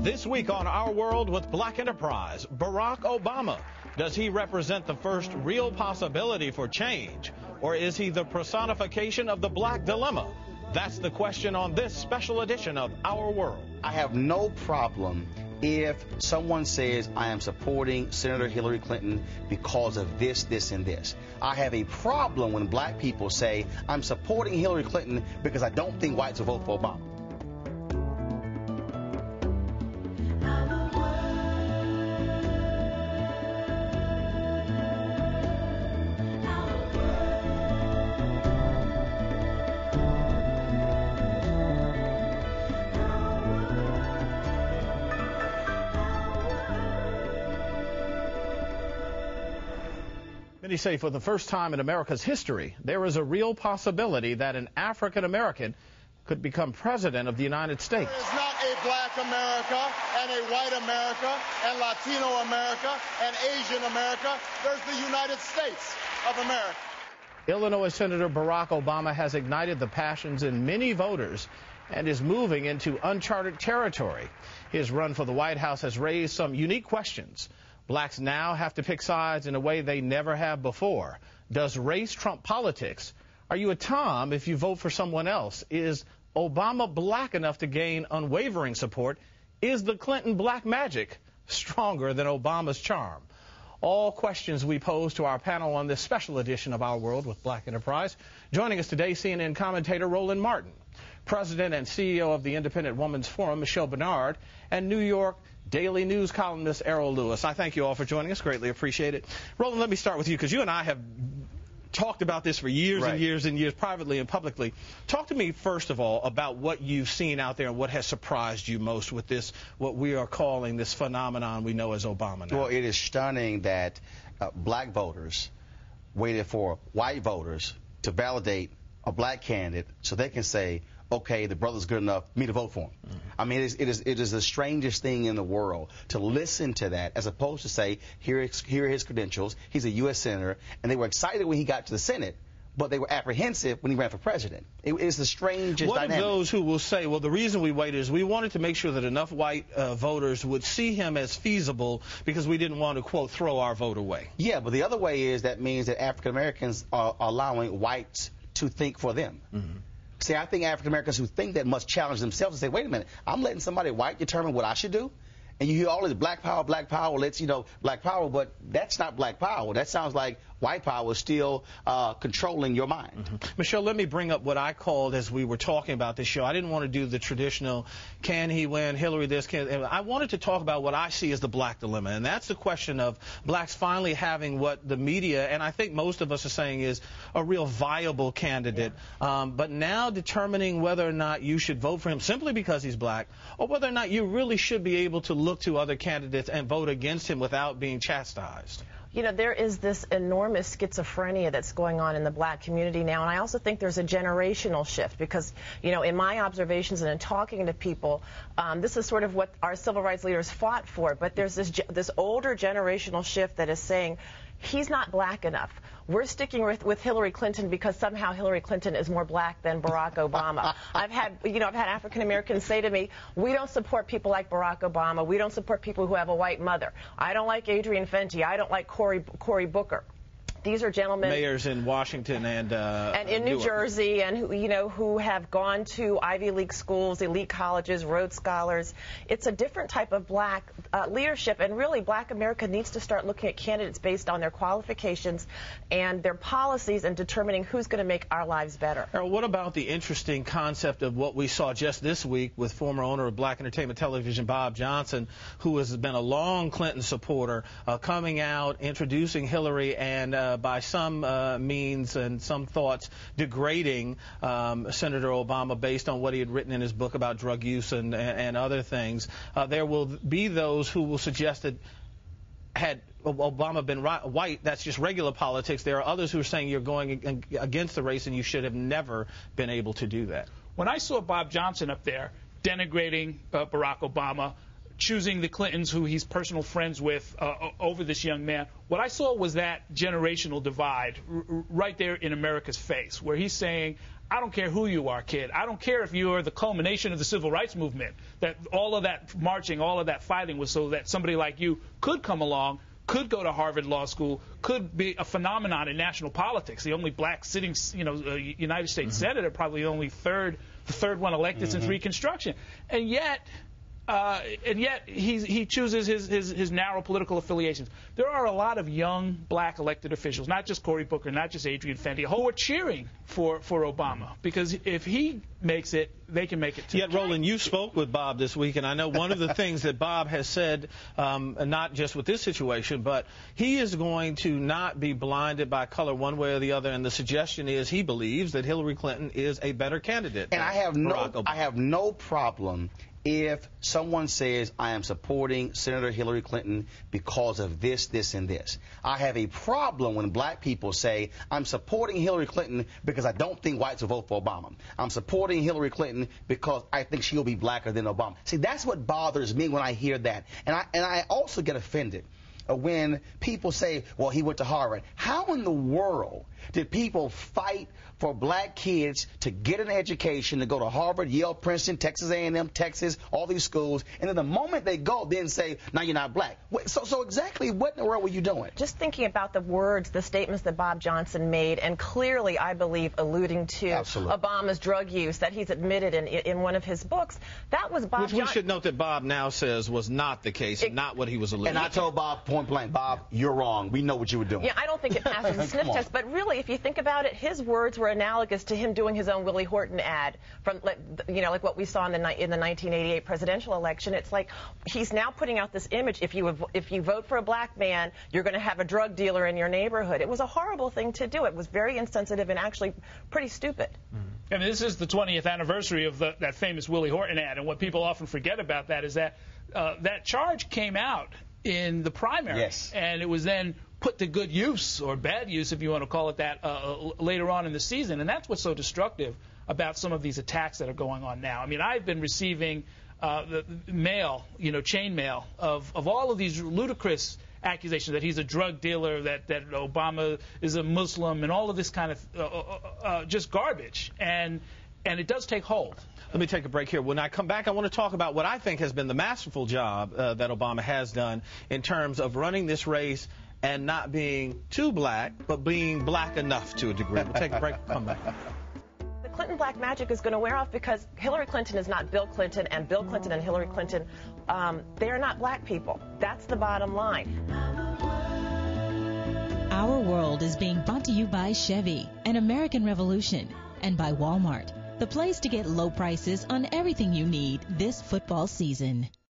This week on Our World with Black Enterprise, Barack Obama. Does he represent the first real possibility for change? Or is he the personification of the black dilemma? That's the question on this special edition of Our World. I have no problem if someone says I am supporting Senator Hillary Clinton because of this, this, and this. I have a problem when black people say I'm supporting Hillary Clinton because I don't think whites will vote for Obama. Many say for the first time in America's history, there is a real possibility that an African American could become president of the United States. There is not a black America and a white America and Latino America and Asian America. There's the United States of America. Illinois Senator Barack Obama has ignited the passions in many voters and is moving into uncharted territory. His run for the White House has raised some unique questions. Blacks now have to pick sides in a way they never have before. Does race trump politics? Are you a Tom if you vote for someone else? Is Obama black enough to gain unwavering support? Is the Clinton black magic stronger than Obama's charm? All questions we pose to our panel on this special edition of Our World with Black Enterprise. Joining us today, CNN commentator Roland Martin, President and CEO of the Independent Women's Forum, Michelle Bernard, and New York Daily News columnist Errol Lewis. I thank you all for joining us. Greatly appreciate it. Roland, let me start with you because you and I have talked about this for years and years and years, privately and publicly. Talk to me, first of all, about what you've seen out there and what has surprised you most with this, what we are calling this phenomenon we know as Obama now. Well, it is stunning that black voters waited for white voters to validate a black candidate so they can say, okay, the brother's good enough for me to vote for him. I mean, it is the strangest thing in the world to listen to that as opposed to say, here are his credentials, he's a U.S. senator, and they were excited when he got to the Senate, but they were apprehensive when he ran for president. It is the strangest dynamic. One of those who will say, well, the reason we waited is we wanted to make sure that enough white voters would see him as feasible because we didn't want to, quote, throw our vote away. Yeah, but the other way is that means that African Americans are allowing whites to think for them. See, I think African Americans who think that must challenge themselves and say, wait a minute, I'm letting somebody white determine what I should do? And you hear all this black power, let's, black power, but that's not black power. That sounds like white power is still controlling your mind. Michelle, let me bring up what I called as we were talking about this show. I didn't want to do the traditional, can he win, Hillary this, I wanted to talk about what I see as the black dilemma, and that's the question of blacks finally having what the media, and I think most of us are saying is a real viable candidate, but now determining whether or not you should vote for him simply because he's black, or whether or not you really should be able to look to other candidates and vote against him without being chastised. You know, there is this enormous schizophrenia that's going on in the black community now, and I also think there's a generational shift because, you know, in my observations and in talking to people, this is sort of what our civil rights leaders fought for, but there's this older generational shift that is saying he's not black enough. We're sticking with Hillary Clinton because somehow Hillary Clinton is more black than Barack Obama. I've had African Americans say to me, we don't support people like Barack Obama. We don't support people who have a white mother. I don't like Adrian Fenty. I don't like Cory Booker. These are gentlemen, mayors in Washington and in New Jersey, and who have gone to Ivy League schools, elite colleges, Rhodes Scholars. It's a different type of black leadership, and really, Black America needs to start looking at candidates based on their qualifications and their policies and determining who's going to make our lives better. Errol, what about the interesting concept of what we saw just this week with former owner of Black Entertainment Television, Bob Johnson, who has been a long Clinton supporter, coming out, introducing Hillary, and by some means and some thoughts degrading Senator Obama based on what he had written in his book about drug use and other things. There will be those who will suggest that had Obama been white, that's just regular politics. There are others who are saying you're going against the race and you should have never been able to do that. When I saw Bob Johnson up there denigrating Barack Obama, choosing the Clintons, who he's personal friends with, over this young man, what I saw was that generational divide right there in America's face, where he's saying, I don't care who you are, kid. I don't care if you are the culmination of the civil rights movement, that all of that marching, all of that fighting was so that somebody like you could come along, could go to Harvard Law School, could be a phenomenon in national politics. The only black sitting, United States senator, probably the third one elected since Reconstruction. And yet he chooses his narrow political affiliations. There are a lot of young black elected officials, not just Cory Booker, not just Adrian Fenty, who are cheering for Obama, because if he makes it, they can make it too. Yet, Roland, you spoke with Bob this week, and I know one of the things that Bob has said, not just with this situation, but he is going to not be blinded by color one way or the other, and the suggestion is he believes that Hillary Clinton is a better candidate. And I have no problem if someone says, I am supporting Senator Hillary Clinton because of this, this, and this. I have a problem when black people say, I'm supporting Hillary Clinton because I don't think whites will vote for Obama. I'm supporting Hillary Clinton because I think she'll be blacker than Obama. See, that's what bothers me when I hear that. And I also get offended when people say, well, he went to Harvard. How in the world did people fight for black kids to get an education, to go to Harvard, Yale, Princeton, Texas A&M, Texas, all these schools, and then the moment they go, then say, now you're not black? So exactly what in the world were you doing? Just thinking about the words, the statements that Bob Johnson made, and clearly, I believe, alluding to Obama's drug use that he's admitted in one of his books, that was Bob Johnson. Which we should note that Bob now says was not the case, and not what he was alluding to. And I told Bob point blank, Bob, you're wrong. We know what you were doing. Yeah, I don't think it passes the sniff test, but really, if you think about it, his words were analogous to him doing his own Willie Horton ad from, like what we saw in the 1988 presidential election. It's like he's now putting out this image: if you vote for a black man, you're going to have a drug dealer in your neighborhood. It was a horrible thing to do. It was very insensitive and actually pretty stupid. I mean, this is the 20th anniversary of that famous Willie Horton ad, and what people often forget about that is that that charge came out in the primary, and it was then put to good use, or bad use, if you want to call it that, later on in the season. And that's what's so destructive about some of these attacks that are going on now. I mean, I've been receiving the mail, chain mail of all of these ludicrous accusations that he's a drug dealer, that Obama is a Muslim, and all of this kind of just garbage. And it does take hold. Let me take a break here. When I come back, I want to talk about what I think has been the masterful job that Obama has done in terms of running this race and not being too black, but being black enough to a degree. We'll take a break and come back. The Clinton black magic is going to wear off because Hillary Clinton is not Bill Clinton, and Bill Clinton and Hillary Clinton, they are not black people. That's the bottom line. Our World is being brought to you by Chevy, an American Revolution, and by Walmart, the place to get low prices on everything you need this football season.